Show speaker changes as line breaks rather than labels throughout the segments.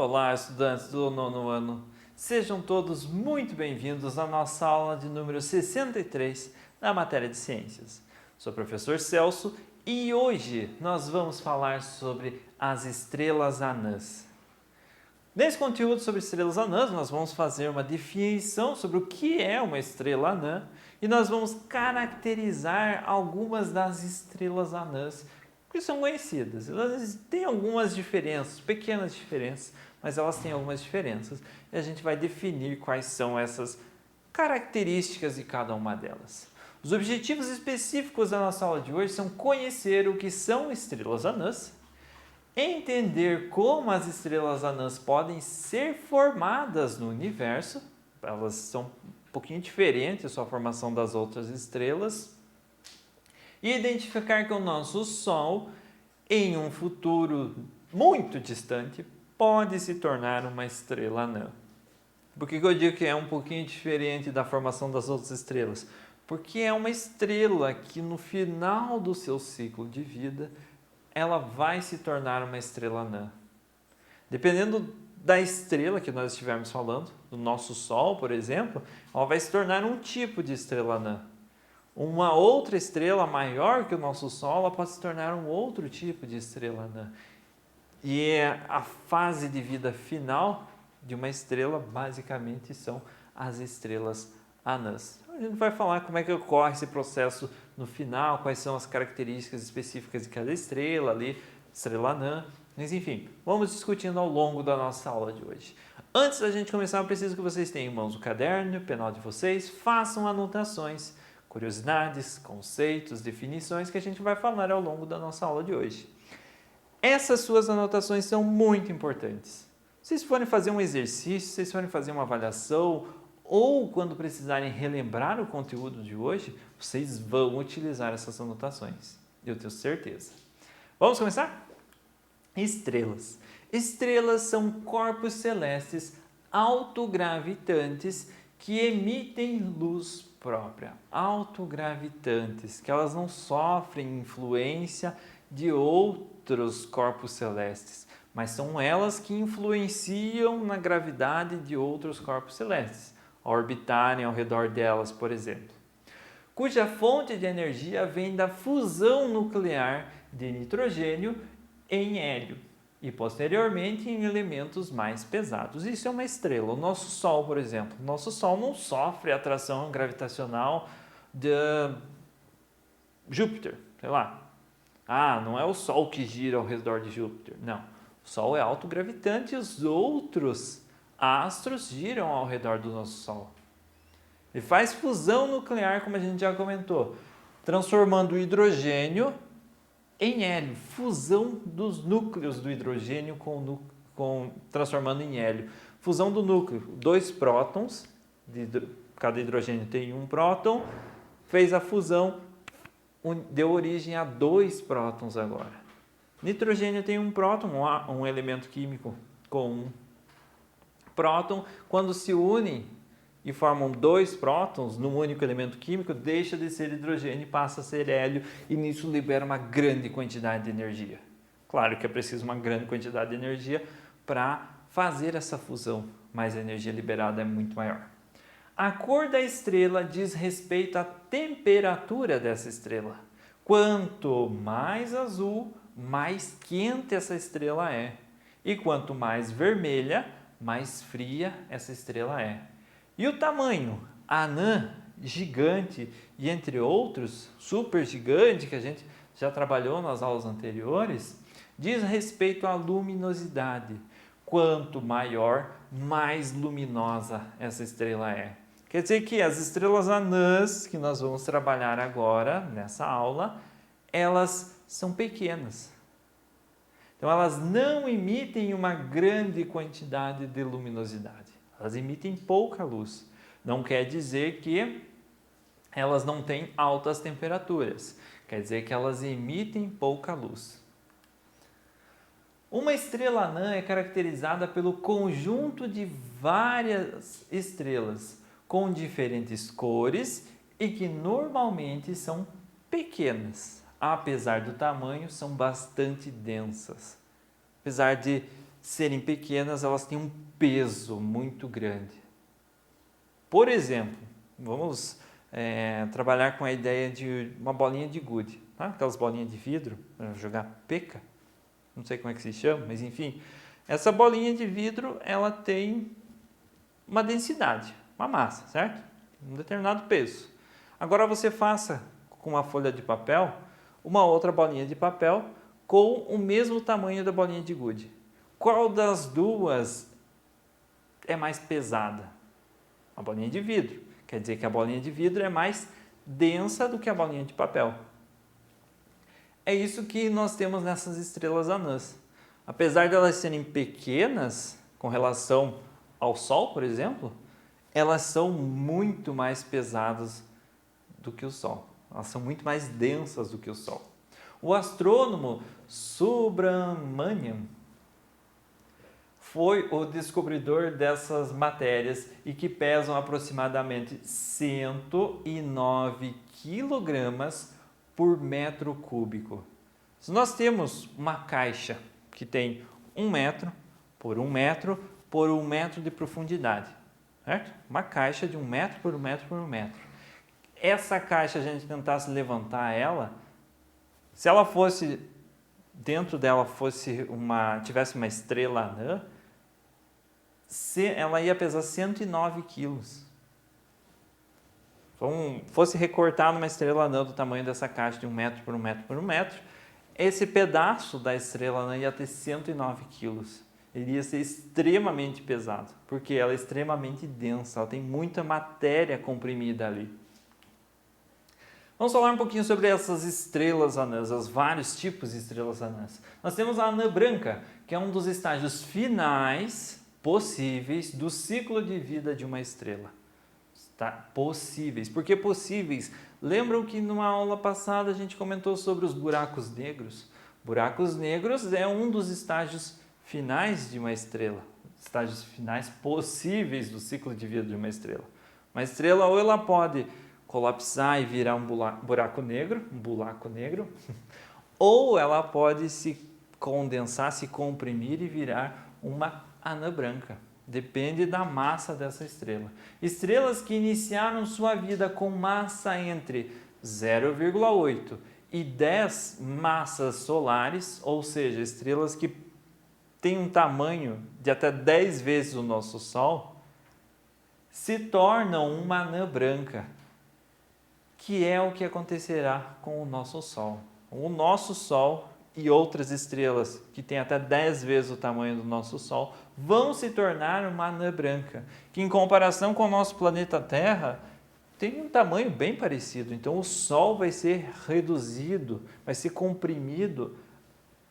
Olá, estudantes do nono ano. Sejam todos muito bem-vindos à nossa aula de número 63 da matéria de ciências. Sou o professor Celso e hoje nós vamos falar sobre as estrelas anãs. Nesse conteúdo sobre estrelas anãs, nós vamos fazer uma definição sobre o que é uma estrela anã e nós vamos caracterizar algumas das estrelas anãs que são conhecidas. Elas têm algumas diferenças, pequenas diferenças, mas elas têm algumas diferenças e a gente vai definir quais são essas características de cada uma delas. Os objetivos específicos da nossa aula de hoje são conhecer o que são estrelas anãs, entender como as estrelas anãs podem ser formadas no universo, elas são um pouquinho diferentes a sua formação das outras estrelas, e identificar que o nosso Sol, em um futuro muito distante, pode se tornar uma estrela anã. Por que eu digo que é um pouquinho diferente da formação das outras estrelas? Porque é uma estrela que no final do seu ciclo de vida, ela vai se tornar uma estrela anã. Dependendo da estrela que nós estivermos falando, do nosso Sol, por exemplo, ela vai se tornar um tipo de estrela anã. Uma outra estrela maior que o nosso Sol, ela pode se tornar um outro tipo de estrela anã. E a fase de vida final de uma estrela, basicamente, são as estrelas anãs. Então, a gente vai falar como é que ocorre esse processo no final, quais são as características específicas de cada estrela ali, estrela anã. Mas enfim, vamos discutindo ao longo da nossa aula de hoje. Antes da gente começar, eu preciso que vocês tenham em mãos o caderno, o penal de vocês, façam anotações, curiosidades, conceitos, definições que a gente vai falar ao longo da nossa aula de hoje. Essas suas anotações são muito importantes. Se vocês forem fazer um exercício, se vocês forem fazer uma avaliação ou quando precisarem relembrar o conteúdo de hoje, vocês vão utilizar essas anotações. Eu tenho certeza. Vamos começar? Estrelas. Estrelas são corpos celestes autogravitantes que emitem luz própria, autogravitantes, que elas não sofrem influência de outros corpos celestes, mas são elas que influenciam na gravidade de outros corpos celestes, ao orbitarem ao redor delas, por exemplo. Cuja fonte de energia vem da fusão nuclear de nitrogênio em hélio e posteriormente em elementos mais pesados. Isso é uma estrela. O nosso Sol, por exemplo, o nosso Sol não sofre atração gravitacional de Júpiter, sei lá. Não é o Sol que gira ao redor de Júpiter. Não, o Sol é autogravitante e os outros astros giram ao redor do nosso Sol. Ele faz fusão nuclear, como a gente já comentou, transformando o hidrogênio em hélio, fusão dos núcleos do hidrogênio transformando em hélio. Fusão do núcleo, dois prótons, cada hidrogênio tem um próton, fez a fusão, deu origem a dois prótons agora. Nitrogênio tem um próton, um elemento químico com um próton, quando se unem e formam dois prótons num único elemento químico, deixa de ser hidrogênio e passa a ser hélio, e nisso libera uma grande quantidade de energia. Claro que é preciso uma grande quantidade de energia para fazer essa fusão, mas a energia liberada é muito maior. A cor da estrela diz respeito à temperatura dessa estrela. Quanto mais azul, mais quente essa estrela é. E quanto mais vermelha, mais fria essa estrela é. E o tamanho? Anã, gigante e entre outros, supergigante, que a gente já trabalhou nas aulas anteriores, diz respeito à luminosidade. Quanto maior, mais luminosa essa estrela é. Quer dizer que as estrelas anãs, que nós vamos trabalhar agora nessa aula, elas são pequenas. Então elas não emitem uma grande quantidade de luminosidade. Elas emitem pouca luz. Não quer dizer que elas não têm altas temperaturas. Quer dizer que elas emitem pouca luz. Uma estrela anã é caracterizada pelo conjunto de várias estrelas com diferentes cores e que normalmente são pequenas. Apesar do tamanho, são bastante densas. Apesar de serem pequenas, elas têm um peso muito grande. Por exemplo, vamos trabalhar com a ideia de uma bolinha de gude, tá? Aquelas bolinhas de vidro para jogar peca, não sei como é que se chama, mas enfim, essa bolinha de vidro ela tem uma densidade, uma massa, certo? Um determinado peso. Agora você faça com uma folha de papel uma outra bolinha de papel com o mesmo tamanho da bolinha de gude. Qual das duas é mais pesada? A bolinha de vidro. Quer dizer que a bolinha de vidro é mais densa do que a bolinha de papel. É isso que nós temos nessas estrelas anãs. Apesar de elas serem pequenas com relação ao Sol, por exemplo, elas são muito mais pesadas do que o Sol. Elas são muito mais densas do que o Sol. O astrônomo Subramanian foi o descobridor dessas matérias e que pesam aproximadamente 109 quilogramas por metro cúbico. Se nós temos uma caixa que tem 1 metro por 1 metro por 1 metro de profundidade, certo? Uma caixa de 1 metro por 1 metro por 1 metro. Essa caixa, a gente tentasse levantar ela, se ela fosse, dentro dela tivesse uma estrela anã, ela ia pesar 109 quilos. Então, fosse recortar numa estrela anã do tamanho dessa caixa de 1 metro por 1 metro por 1 metro, esse pedaço da estrela anã ia ter 109 quilos. Ele ia ser extremamente pesado, porque ela é extremamente densa, ela tem muita matéria comprimida ali. Vamos falar um pouquinho sobre essas estrelas anãs, os vários tipos de estrelas anãs. Nós temos a anã branca, que é um dos estágios finais possíveis do ciclo de vida de uma estrela. Tá? Possíveis. Por que possíveis? Lembram que numa aula passada a gente comentou sobre os buracos negros? Buracos negros é um dos estágios finais de uma estrela. Estágios finais possíveis do ciclo de vida de uma estrela. Uma estrela ou ela pode colapsar e virar um buraco negro, ou ela pode se condensar, se comprimir e virar uma anã branca. Depende da massa dessa estrela. Estrelas que iniciaram sua vida com massa entre 0,8 e 10 massas solares, ou seja, estrelas que têm um tamanho de até 10 vezes o nosso Sol, se tornam uma anã branca, que é o que acontecerá com o nosso Sol. O nosso Sol e outras estrelas que têm até 10 vezes o tamanho do nosso Sol vão se tornar uma anã branca, que em comparação com o nosso planeta Terra tem um tamanho bem parecido. Então o Sol vai ser reduzido, vai ser comprimido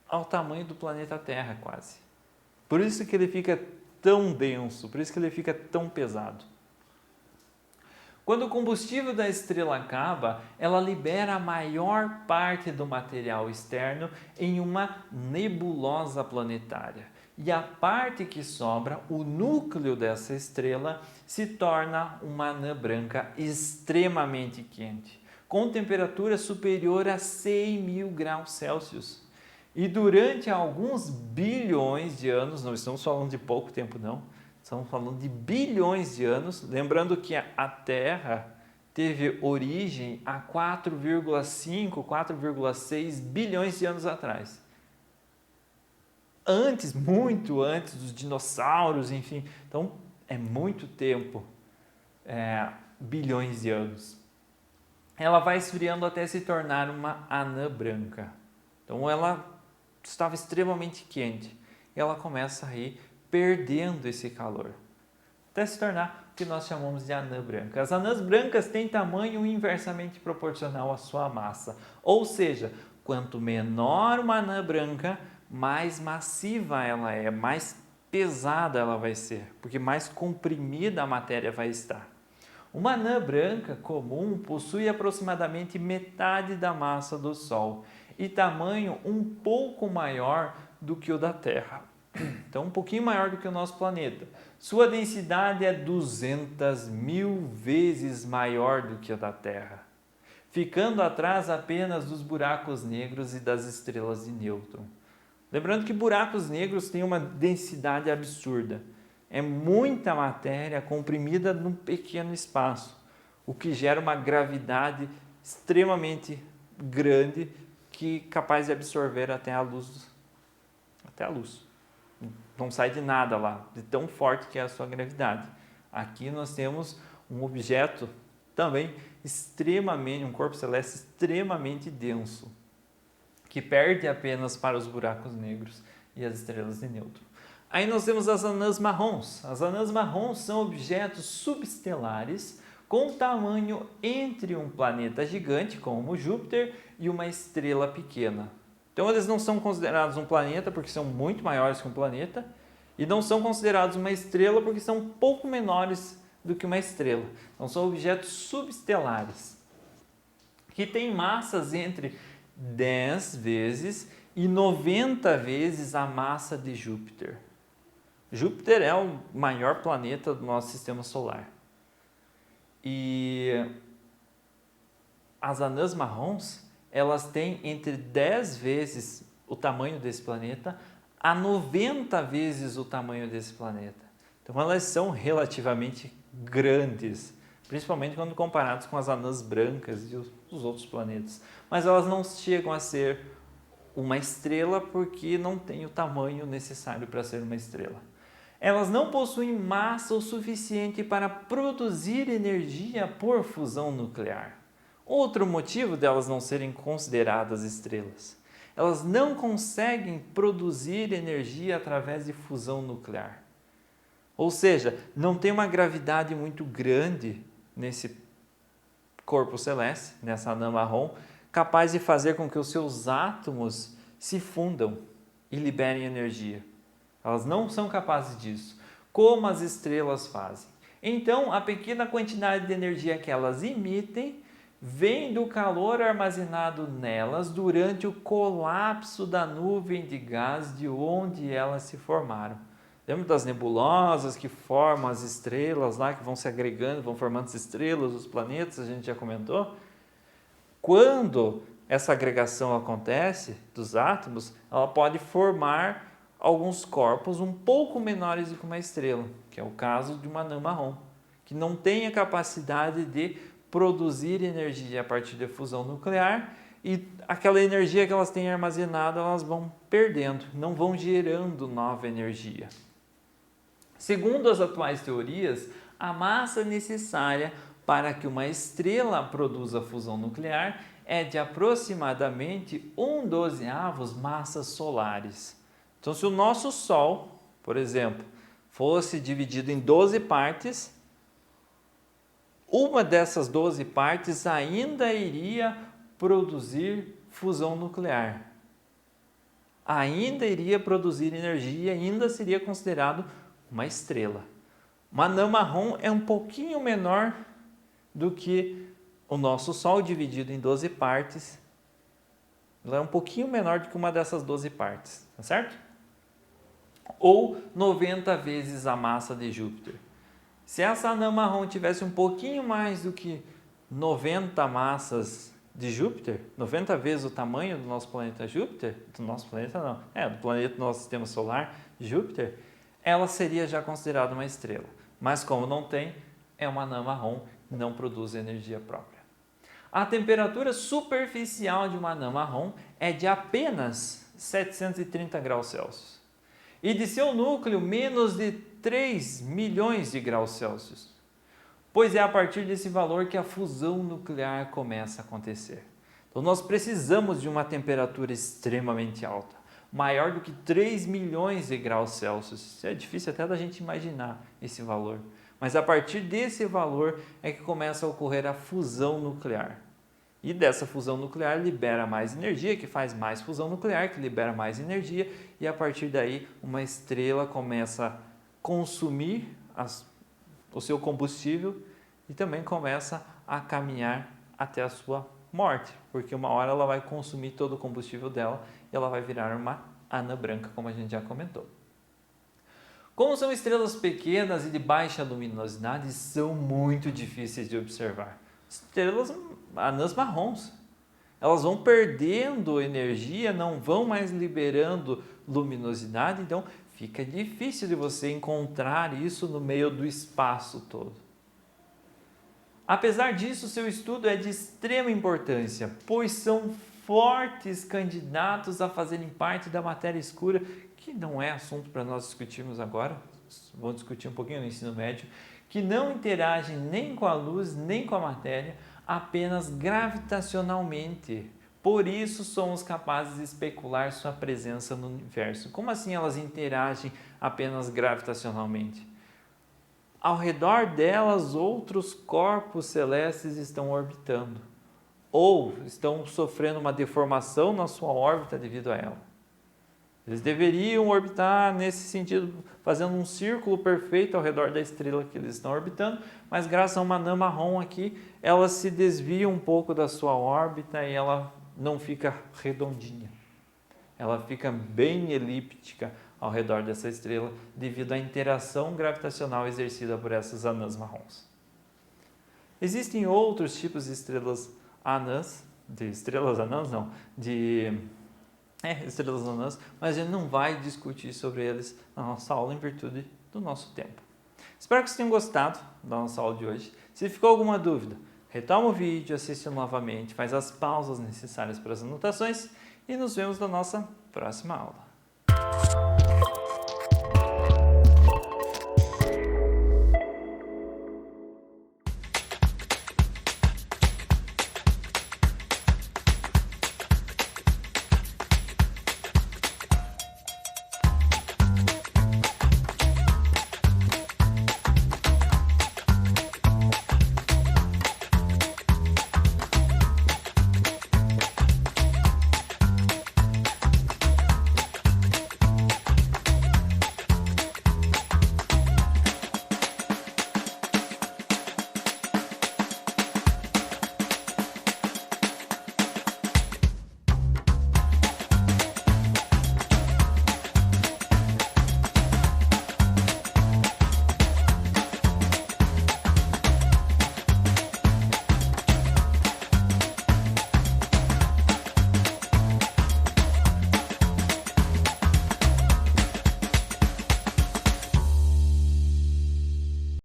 ao tamanho do planeta Terra quase. Por isso que ele fica tão denso, por isso que ele fica tão pesado. Quando o combustível da estrela acaba, ela libera a maior parte do material externo em uma nebulosa planetária. E a parte que sobra, o núcleo dessa estrela, se torna uma anã branca extremamente quente, com temperatura superior a 100.000 graus Celsius. E durante alguns bilhões de anos, não estamos falando de pouco tempo não, estamos falando de bilhões de anos, lembrando que a Terra teve origem há 4,5, 4,6 bilhões de anos atrás. Antes, muito antes dos dinossauros, enfim. Então, é muito tempo, bilhões de anos. Ela vai esfriando até se tornar uma anã branca. Então, ela estava extremamente quente. E ela começa a ir perdendo esse calor, até se tornar o que nós chamamos de anã branca. As anãs brancas têm tamanho inversamente proporcional à sua massa, ou seja, quanto menor uma anã branca, mais massiva ela é, mais pesada ela vai ser, porque mais comprimida a matéria vai estar. Uma anã branca comum possui aproximadamente metade da massa do Sol e tamanho um pouco maior do que o da Terra. Então, um pouquinho maior do que o nosso planeta. Sua densidade é 200.000 vezes maior do que a da Terra, ficando atrás apenas dos buracos negros e das estrelas de nêutron. Lembrando que buracos negros têm uma densidade absurda. É muita matéria comprimida num pequeno espaço, o que gera uma gravidade extremamente grande que é capaz de absorver até a luz. Até a luz. Não sai de nada lá, de tão forte que é a sua gravidade. Aqui nós temos um objeto também extremamente, um corpo celeste extremamente denso, que perde apenas para os buracos negros e as estrelas de nêutron. Aí nós temos as anãs marrons. As anãs marrons são objetos subestelares com tamanho entre um planeta gigante, como Júpiter, e uma estrela pequena. Então eles não são considerados um planeta porque são muito maiores que um planeta, e não são considerados uma estrela porque são um pouco menores do que uma estrela. Então são objetos subestelares, que têm massas entre 10 vezes e 90 vezes a massa de Júpiter. Júpiter é o maior planeta do nosso sistema solar. E as anãs marrons, elas têm entre 10 vezes o tamanho desse planeta a 90 vezes o tamanho desse planeta. Então elas são relativamente grandes, principalmente quando comparadas com as anãs brancas e os outros planetas. Mas elas não chegam a ser uma estrela porque não tem o tamanho necessário para ser uma estrela. Elas não possuem massa o suficiente para produzir energia por fusão nuclear. Outro motivo delas não serem consideradas estrelas. Elas não conseguem produzir energia através de fusão nuclear. Ou seja, não tem uma gravidade muito grande nesse corpo celeste, nessa anã marrom, capaz de fazer com que os seus átomos se fundam e liberem energia. Elas não são capazes disso, como as estrelas fazem. Então, a pequena quantidade de energia que elas emitem vem do calor armazenado nelas durante o colapso da nuvem de gás de onde elas se formaram. Lembra das nebulosas que formam as estrelas lá, que vão se agregando, vão formando as estrelas, os planetas, a gente já comentou? Quando essa agregação acontece dos átomos, ela pode formar alguns corpos um pouco menores do que uma estrela, que é o caso de uma anã marrom, que não tem a capacidade de produzir energia a partir da fusão nuclear, e aquela energia que elas têm armazenada, elas vão perdendo, não vão gerando nova energia. Segundo as atuais teorias, a massa necessária para que uma estrela produza fusão nuclear é de aproximadamente 1/12 massas solares. Então, se o nosso Sol, por exemplo, fosse dividido em 12 partes, uma dessas 12 partes ainda iria produzir fusão nuclear. Ainda iria produzir energia, ainda seria considerado uma estrela. Uma anã marrom é um pouquinho menor do que o nosso Sol dividido em 12 partes. Ela é um pouquinho menor do que uma dessas 12 partes, tá certo? Ou 90 vezes a massa de Júpiter. Se essa anã marrom tivesse um pouquinho mais do que 90 massas de Júpiter, 90 vezes o tamanho do nosso planeta Júpiter, do nosso planeta não, do planeta do nosso sistema solar, Júpiter, ela seria já considerada uma estrela. Mas como não tem, é uma anã marrom e não produz energia própria. A temperatura superficial de uma anã marrom é de apenas 730 graus Celsius. E de seu núcleo, menos de 3 milhões de graus Celsius. Pois é a partir desse valor que a fusão nuclear começa a acontecer. Então nós precisamos de uma temperatura extremamente alta, maior do que 3 milhões de graus Celsius. É difícil até da gente imaginar esse valor. Mas a partir desse valor é que começa a ocorrer a fusão nuclear. E dessa fusão nuclear libera mais energia, que faz mais fusão nuclear, que libera mais energia, e a partir daí uma estrela começa a consumir o seu combustível e também começa a caminhar até a sua morte, porque uma hora ela vai consumir todo o combustível dela e ela vai virar uma anã branca, como a gente já comentou. Como são estrelas pequenas e de baixa luminosidade, são muito difíceis de observar. Estrelas anãs marrons. Elas vão perdendo energia, não vão mais liberando luminosidade, então fica difícil de você encontrar isso no meio do espaço todo. Apesar disso, seu estudo é de extrema importância, pois são fortes candidatos a fazerem parte da matéria escura, que não é assunto para nós discutirmos agora, vamos discutir um pouquinho no ensino médio, que não interagem nem com a luz, nem com a matéria, apenas gravitacionalmente. Por isso somos capazes de especular sua presença no universo. Como assim elas interagem apenas gravitacionalmente? Ao redor delas, outros corpos celestes estão orbitando, ou estão sofrendo uma deformação na sua órbita devido a ela. Eles deveriam orbitar nesse sentido, fazendo um círculo perfeito ao redor da estrela que eles estão orbitando, mas graças a uma anã marrom aqui, ela se desvia um pouco da sua órbita e ela não fica redondinha. Ela fica bem elíptica ao redor dessa estrela devido à interação gravitacional exercida por essas anãs marrons. Existem outros tipos de estrelas anãs, estrelas anãs, mas a gente não vai discutir sobre eles na nossa aula em virtude do nosso tempo. Espero que vocês tenham gostado da nossa aula de hoje. Se ficou alguma dúvida, retoma o vídeo, assiste novamente, faz as pausas necessárias para as anotações e nos vemos na nossa próxima aula.